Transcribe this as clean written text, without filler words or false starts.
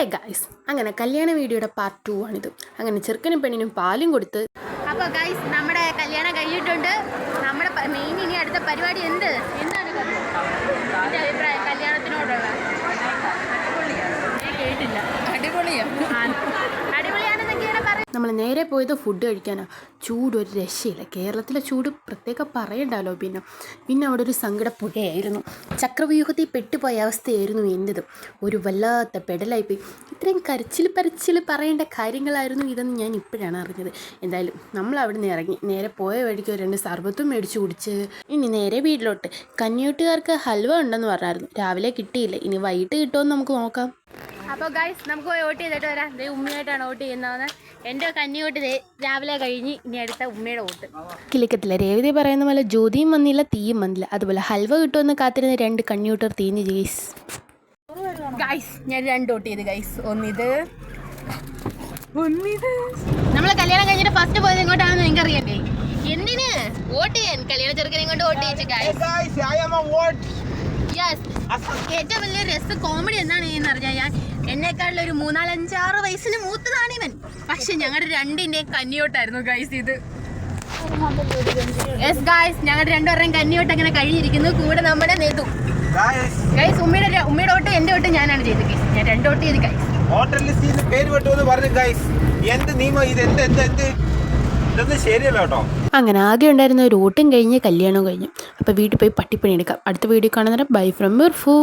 Hey guys, അങ്ങനെ കല്യാണ വീഡിയോയുടെ പാർട്ട് 2 ആണിത്. അങ്ങനെ ചെറുക്കനും പെണ്ണിനും പാലും കൊടുത്ത്. അപ്പോൾ ഗൈസ് നമ്മുടെ കല്യാണം കഴിഞ്ഞിട്ടുണ്ട്. നമ്മുടെ മെയിൻ ഇനി അടുത്ത പരിപാടി എന്താണ് എൻ്റെ അഭിപ്രായം കല്യാണത്തിനോടുള്ള? കേട്ടില്ല. അടിപൊളിയാണെന്നൊക്കെയാണ് പറയുന്നത്. നമ്മൾ നേരെ പോയത് ഫുഡ് കഴിക്കാനാണ്. ചൂട് ഒരു രക്ഷയില്ല. കേരളത്തിലെ ചൂട് പ്രത്യേകം പറയണ്ടല്ലോ. പിന്നെ അവിടെ ഒരു സങ്കടപ്പുഴയായിരുന്നു. ചക്രവ്യൂഹത്തിൽ പെട്ടുപോയ അവസ്ഥയായിരുന്നു എൻ്റെത്. ഒരു വല്ലാത്ത പെടലായിപ്പോയി. ഇത്രയും കരച്ചിൽ പറയേണ്ട കാര്യങ്ങളായിരുന്നു ഇതെന്ന് ഞാൻ ഇപ്പോഴാണ് അറിഞ്ഞത്. എന്തായാലും നമ്മൾ അവിടെ നിന്ന് ഇറങ്ങി നേരെ പോയ വഴിക്ക് 2 സർബത്തും മേടിച്ച് കുടിച്ച് ഇനി നേരെ വീട്ടിലോട്ട്. കന്യാട്ടുകാർക്ക് ഹൽവ ഉണ്ടെന്ന് പറഞ്ഞായിരുന്നു. രാവിലെ കിട്ടിയില്ല, ഇനി വൈകിട്ട് കിട്ടുമെന്ന് നമുക്ക് നോക്കാം. അപ്പോൾ ഗൈസ് നമുക്ക് പോയി വോട്ട് ചെയ്തിട്ട് വരാം. ദേ ഉമ്മയായിട്ടാണ് വോട്ട് ചെയ്യുന്നത്. എൻ്റെ കന്നി രാവിലെ കഴിഞ്ഞ് ഇനി അടുത്ത ഉമ്മയുടെ വോട്ട്. കിളിക്കത്തില്ല രേവതി പറയുന്ന പോലെ ജ്യോതിയും വന്നില്ല തീയും വന്നില്ല. അതുപോലെ ഹൽവ കിട്ടുമെന്ന് കാത്തിരുന്ന 2 കന്യൂട്ടർ തീഞ്ഞ് ഗൈസ് ഞാൻ 2 വോട്ട് ചെയ്ത് ഗൈസ്. ഒന്നിത് നമ്മളെ കല്യാണം കഴിഞ്ഞിട്ട് ഫസ്റ്റ് പോയത് എങ്ങോട്ടാണെന്ന് നിങ്ങൾക്ക് അറിയണ്ടേ? എന്തിന് വോട്ട് ചെയ്യാൻ? കല്യാണ ചെറുക്കനെ കൊണ്ട് വോട്ട് ചെയ്യിച്ചു ഗൈസ്. ഏറ്റവും വലിയ രസം കോമഡി എന്താണെന്ന് അറിഞ്ഞാൽ ഞാൻ എന്നെക്കാളിലൊരു 3-4-5-6 വയസ്സിന് മൂത്തതാണ് ഇവൻ. പക്ഷെ ഞങ്ങളുടെ 2ൻ്റെയും കന്നിയോട്ടായിരുന്നു ഗൈസ് ഇത്. യെസ് ഗൈസ്, ഞങ്ങളുടെ 2പേരുടെയും കന്നിയോട്ട് അങ്ങനെ കഴിഞ്ഞിരിക്കുന്നു. കൂടെ നമ്മുടെ നേതു ഗൈസ്. ഉമ്മയുടെ വോട്ട് എൻ്റെ വോട്ട് ഞാനാണ് ചെയ്തത് ഗൈസ്. ഞാൻ 2 വോട്ട് ചെയ്ത് ഗൈസ്. അങ്ങനെ ആകെ ഉണ്ടായിരുന്ന ഒരു വോട്ടും കഴിഞ്ഞ് കല്യാണവും കഴിഞ്ഞു. അപ്പോൾ വീട്ടിൽ പോയി പട്ടിപ്പണി എടുക്കാം. അടുത്ത വീഡിയോ കാണുന്നവരെ ബൈ ഫ്രം മിർഫു.